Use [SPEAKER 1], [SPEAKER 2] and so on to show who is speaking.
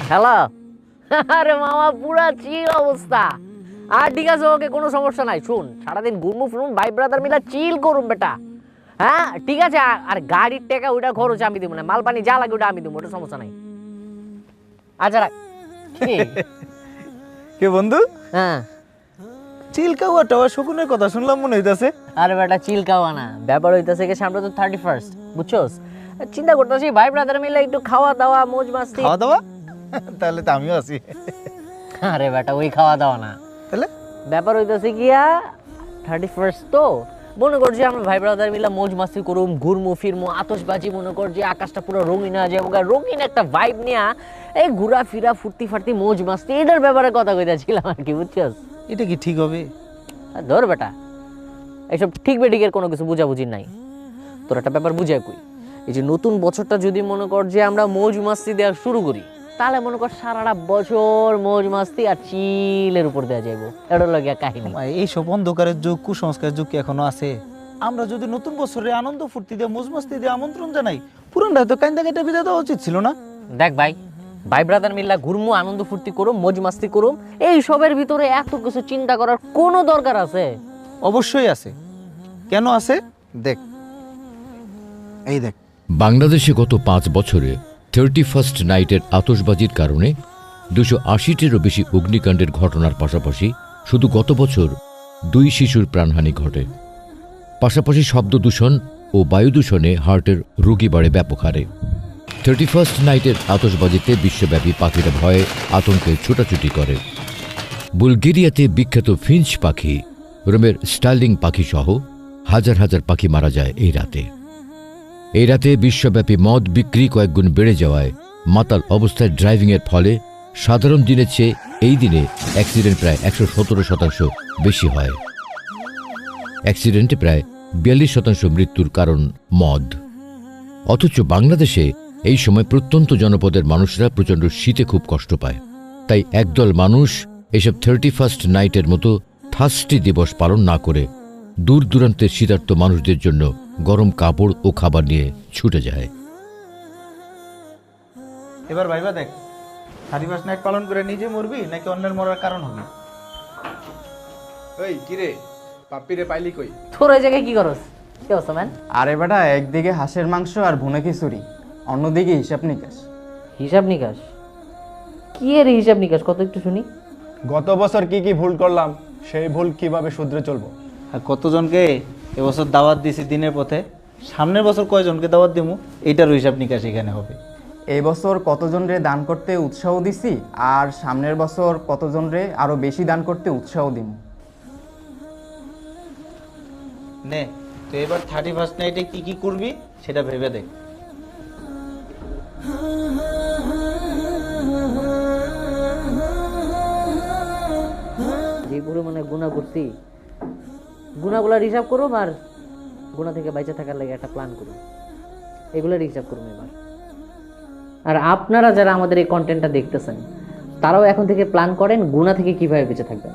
[SPEAKER 1] Hello. আরে মামা পুরা চিল অবস্থা। আর ঠিক আছে, ওকে, কোনো সমস্যা নাই। শুন, সারাদিন ঘুরমু ফিরুন, ভাই ব্রাদার মিলা চিল করুন বেটা। হ্যাঁ ঠিক আছে। আর গাড়ির টাকা ওইটা খরচ আমি দিব না, মাল পানি যা লাগে ওটা আমি দিব, ওটা সমস্যা নাই। আচ্ছা রাখ। কি
[SPEAKER 2] কে বন্ধু?
[SPEAKER 1] হ্যাঁ।
[SPEAKER 2] চিলকাওয়া টাওয়া শকুনের কথা শুনলাম মনে হইতাছে।
[SPEAKER 1] আরে বেটা চিল খাওয়া না, ব্যাপার হইতাছে কি, সামনে তো 31st, বুঝছস? চিন্তা করতেছি ভাই ব্রাদার মিলে একটু খাওয়া দাওয়া মোজ মাস্তি।
[SPEAKER 2] খাওয়া দাওয়া? তাহলে তো আমিও আছি।
[SPEAKER 1] আরে বেটা ওই খাওয়া দাওয়া না,
[SPEAKER 2] তাহলে
[SPEAKER 1] ব্যাপার হইতাছে গিয়া 31st তো মনে করছি আমরা ভাই ব্রাদার মিলে মোজ মাস্তি করুম, ঘুরমু ফিরমু, আতশবাজি, মনে কর যে আকাশটা পুরো রঙিন হয়ে যাবো, রঙিন একটা ভাইব নিয়া এই ঘুরা ফিরা ফুর্তি ফার্তি মোজ মাস্তি এটার ব্যাপারে কথা কইতাছিলাম আর কি, বুঝছস?
[SPEAKER 2] এটা কি ঠিক হবে?
[SPEAKER 1] ধর বেটা, এইসব ঠিক বেঠিকের কোনো কিছু বুঝাবুঝি নাই। তোর একটা ব্যাপার বুঝাই কই, এই যে নতুন বছরটা যদি মনে কর যে আমরা মৌজ মাস্তি দেওয়া শুরু করি, তাহলে মনে কর সারাটা বছর মৌজ মাস্তি আর চিলের উপর দেওয়া যাইব। এটা লাগে কাহিনী।
[SPEAKER 2] এইসব অন্ধকারের যুগ, কুসংস্কারের যুগ কি এখনো আছে? আমরা যদি নতুন বছরে আনন্দ ফুর্তি দিয়ে মোজ মাস্তি দিয়ে আমন্ত্রণ জানাই, পুরানটা তো কাইন্দা কেটে বিদায় দেওয়া উচিত ছিল না?
[SPEAKER 1] দেখ ভাই, ভাই ব্রাদার মিল্লা ঘুরমু, আনন্দ ফুর্তি করুম, মৌজ মাস্তি করুম, এই সবের ভিতরে এত কিছু চিন্তা করার কোনো দরকার আছে?
[SPEAKER 2] অবশ্যই আছে। কেন আছে দেখ, এই দেখ।
[SPEAKER 3] বাংলাদেশে গত 5 বছরে 31st নাইটের আতশবাজির কারণে 280টিরও বেশি অগ্নিকাণ্ডের ঘটনার পাশাপাশি শুধু গত বছর 2 শিশুর প্রাণহানি ঘটে। পাশাপাশি শব্দ দূষণ ও বায়ু দূষণে হার্টের রোগী বাড়ে ব্যাপক হারে। 31st নাইটের আতশবাজিতে বিশ্বব্যাপী পাখিরা ভয়ে আতঙ্কে ছোটাছুটি করে। বুলগেরিয়াতে বিখ্যাত ফিঞ্চ পাখি, রোমের স্টার্লিং পাখি সহ হাজার হাজার পাখি মারা যায় এই রাতে। এই রাতে বিশ্বব্যাপী মদ বিক্রি কয়েকগুণ বেড়ে যাওয়ায় মাতাল অবস্থায় ড্রাইভিংয়ের ফলে সাধারণ দিনের চেয়ে এই দিনে অ্যাক্সিডেন্ট প্রায় 117% বেশি হয়। অ্যাক্সিডেন্টে প্রায় 42% মৃত্যুর কারণ মদ। অথচ বাংলাদেশে এই সময় প্রত্যন্ত জনপদের মানুষরা প্রচণ্ড শীতে খুব কষ্ট পায়। তাই একদল মানুষ এসব 31st নাইটের মতো থার্স্টি দিবস পালন না করে দূর দূরান্তের শীতার্ত মানুষদের জন্য গরম কাপড় ও খাবার নিয়ে ছুটে যায়।
[SPEAKER 2] এবার ভাইবা দেখ, 31st নাইট পালন করে নিজে মরবি নাকি অন্যের মরার কারণ হবি?
[SPEAKER 4] ওই কিরে, পাপ্পিরে পাইলি কই?
[SPEAKER 1] তোর ওই জায়গায় কি করস? কি অবস্থা ম্যান?
[SPEAKER 5] আরে বেটা, একদিকে হাঁসের মাংস আর ভুনা খিচুড়ি, অন্যদিকে হিসাব নিকাশ।
[SPEAKER 1] হিসাব নিকাশ? কি এর হিসাব নিকাশ, কত একটু শুনি।
[SPEAKER 4] গত বছর কি কি ভুল করলাম, সেই ভুল কিভাবে শুধরে চলবো।
[SPEAKER 2] আর কতজনকে এবছর দাওয়াত দিছি দিনের পথে, সামনের বছর কয়জনকে দাওয়াত দিমু, এইটার হিসাব নিকাশ এখানে হবে।
[SPEAKER 5] এই বছর কতজনরে দান করতে উৎসাহ দিছি, আর সামনের বছর কতজনরে আরো বেশি দান করতে উৎসাহ দিম।
[SPEAKER 2] নে তো এবার 31st নাইটে কি কি করবি সেটা ভেবে দেখ।
[SPEAKER 1] যে পরিমাণে গুণা করছি, গুণাগুলার হিসাব করুম আর গুণা থেকে বাইচে থাকার লাগে একটা প্ল্যান করুম, এগুলোর হিসাব করুম এবার। আর আপনারা যারা আমাদের এই কন্টেন্টটা দেখতেছেন, তারাও এখন থেকে প্ল্যান করেন গুণা থেকে কিভাবে বেঁচে থাকবেন।